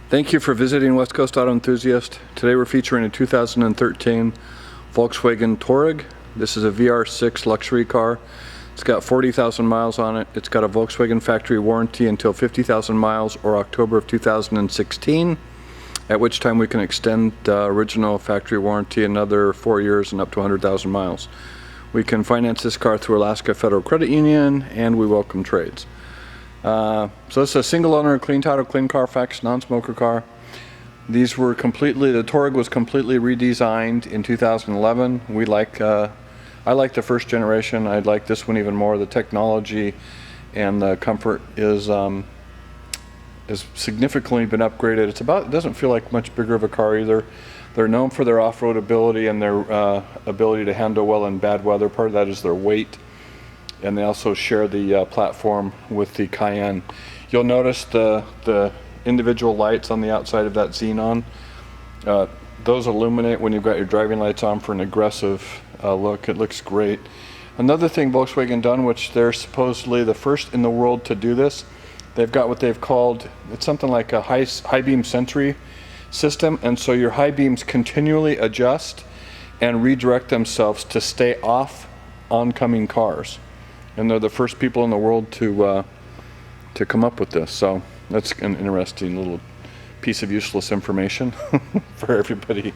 Thank you for visiting West Coast Auto Enthusiast. Today we're featuring a 2013 Volkswagen Touareg. This is a VR6 luxury car. It's got 40,000 miles on it. It's got a Volkswagen factory warranty until 50,000 miles or October of 2016, at which time we can extend the original factory warranty another 4 years and up to 100,000 miles. We can finance this car through Alaska Federal Credit Union, and we welcome trades. So this is a single owner, clean title, clean Carfax, non-smoker car. These were completely, the Touareg was completely redesigned in 2011. I like the first generation. I like this one even more. The technology and the comfort is significantly been upgraded. It doesn't feel like much bigger of a car either. They're known for their off-road ability and their ability to handle well in bad weather. Part of that is their weight. And they also share the platform with the Cayenne. You'll notice the individual lights on the outside of that xenon. Those illuminate when you've got your driving lights on for an aggressive look. It looks great. Another thing Volkswagen done, which they're supposedly the first in the world to do this, they've got what they've called, it's something like a high beam sentry system, and so your high beams continually adjust and redirect themselves to stay off oncoming cars. And they're the first people in the world to come up with this. So that's an interesting little piece of useless information for everybody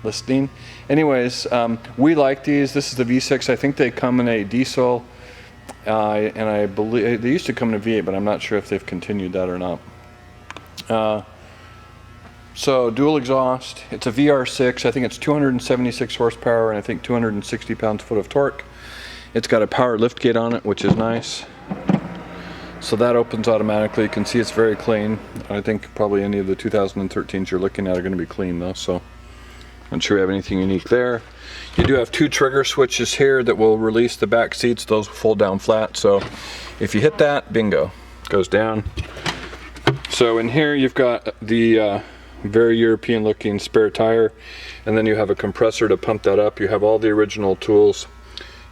listening. Anyways, we like these. This is the V6. I think they come in a diesel, and I believe they used to come in a V8, but I'm not sure if they've continued that or not. So dual exhaust. It's a VR6. I think it's 276 horsepower and I think 260 pounds-foot of torque. It's got a power liftgate on it, which is nice. So that opens automatically. You can see it's very clean. I think probably any of the 2013s you're looking at are going to be clean though, so I'm not sure we have anything unique there. You do have two trigger switches here that will release the back seats. Those fold down flat, so if you hit that, bingo, it goes down. So in here you've got the very European looking spare tire, and then you have a compressor to pump that up. You have all the original tools.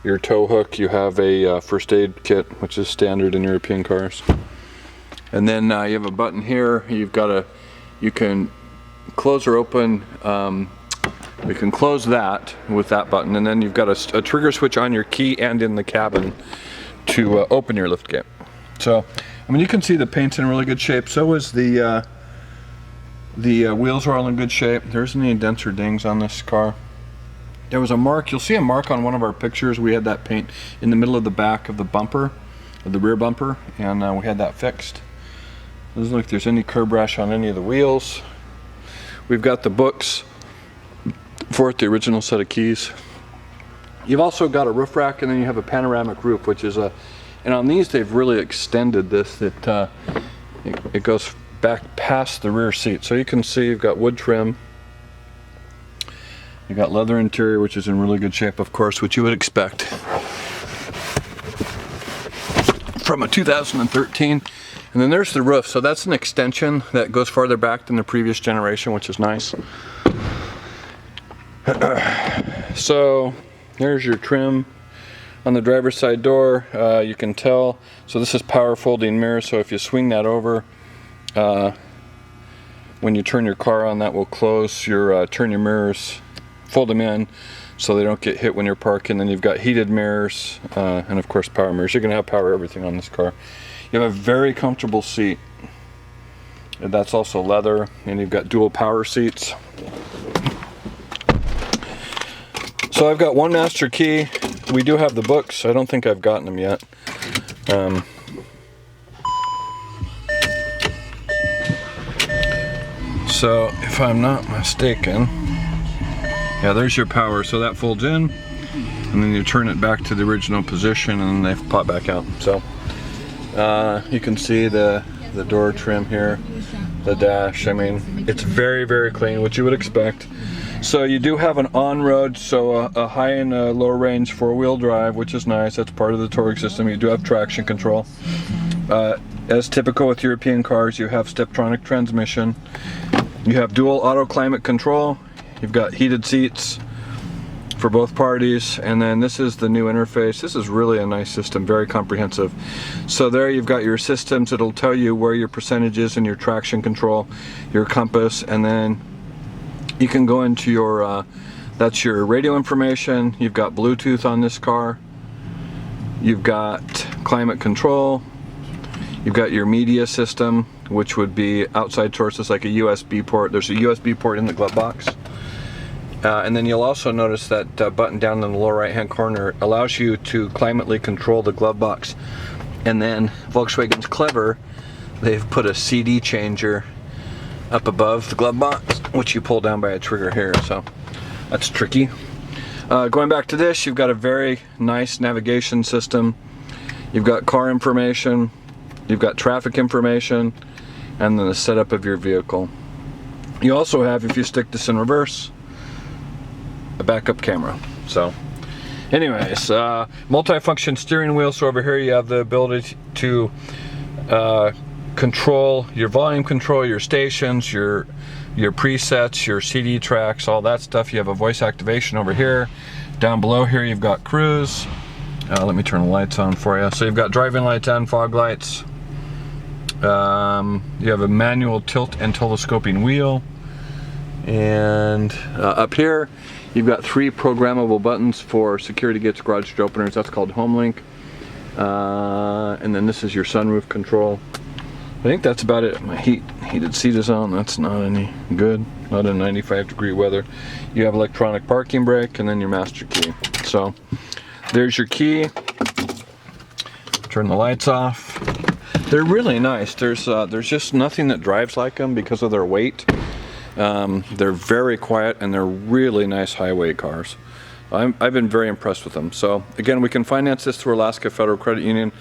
Your tow hook, you have a first aid kit, which is standard in European cars. And then you have a button here. You can close or open, we can close that with that button, and then you've got a trigger switch on your key and in the cabin to open your liftgate. So, I mean, you can see the paint's in really good shape. So is the wheels are all in good shape. There isn't any dents or dings on this car. There was a mark, you'll see a mark on one of our pictures. We had that paint in the middle of the back of the bumper, of the rear bumper, and we had that fixed. Doesn't look like there's any curb rash on any of the wheels. We've got the books for it, the original set of keys. You've also got a roof rack, and then you have a panoramic roof, which is and on these they've really extended this, that it goes back past the rear seat. So you can see you've got wood trim. You got leather interior, which is in really good shape, of course, which you would expect from a 2013. And then there's the roof. So that's an extension that goes farther back than the previous generation, which is nice. So there's your trim on the driver's side door. You can tell. So this is power folding mirrors. So if you swing that over, when you turn your car on, that will close turn your mirrors, fold them in so they don't get hit when you're parking. Then you've got heated mirrors and of course power mirrors. You're going to have power everything on this car. You have a very comfortable seat. And that's also leather, and you've got dual power seats. So I've got one master key. We do have the books. I don't think I've gotten them yet. So if I'm not mistaken, yeah, there's your power. So that folds in, and then you turn it back to the original position, and they pop back out. So you can see the door trim here, the dash. I mean, it's very, very clean, which you would expect. So you do have an on-road, so a high and a low range four-wheel drive, which is nice. That's part of the Touareg system. You do have traction control. As typical with European cars, you have Steptronic transmission. You have dual auto climate control. You've got heated seats, for both parties. And then this is the new interface. This is really a nice system, very comprehensive. So there you've got your systems. It'll tell you where your percentage is in your traction control, your compass, and then you can go into your that's your radio information. You've got Bluetooth on this car. You've got climate control. You've got your media system, which would be outside sources like a USB port. There's a USB port in the glove box. And then you'll also notice that button down in the lower right hand corner allows you to climately control the glove box. And then Volkswagen's clever, they've put a CD changer up above the glove box, which you pull down by a trigger here, so that's tricky. Going back to this, you've got a very nice navigation system. You've got car information, you've got traffic information, and then the setup of your vehicle. You also have, if you stick this in reverse, a backup camera. So anyways, multi-function steering wheel. So over here you have the ability to control your volume control, your stations, your presets, your CD tracks, all that stuff. You have a voice activation over here. Down below here you've got cruise. Let me turn the lights on for you. So you've got driving lights and fog lights. You have a manual tilt and telescoping wheel. And up here you've got 3 programmable buttons for security gates, garage door openers. That's called Home Link. And then this is your sunroof control. I think that's about it. My heated seat is on. That's not any good. Not in 95-degree weather. You have electronic parking brake and then your master key. So there's your key. Turn the lights off. They're really nice. There's just nothing that drives like them because of their weight. They're very quiet and they're really nice highway cars. I've been very impressed with them. So again, we can finance this through Alaska Federal Credit Union.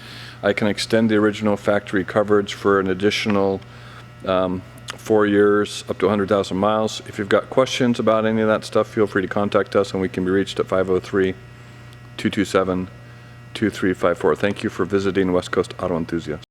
I can extend the original factory coverage for an additional 4 years, up to 100,000 miles. If you've got questions about any of that stuff, feel free to contact us, and we can be reached at 503-227-2354. Thank you for visiting West Coast Auto Enthusiast.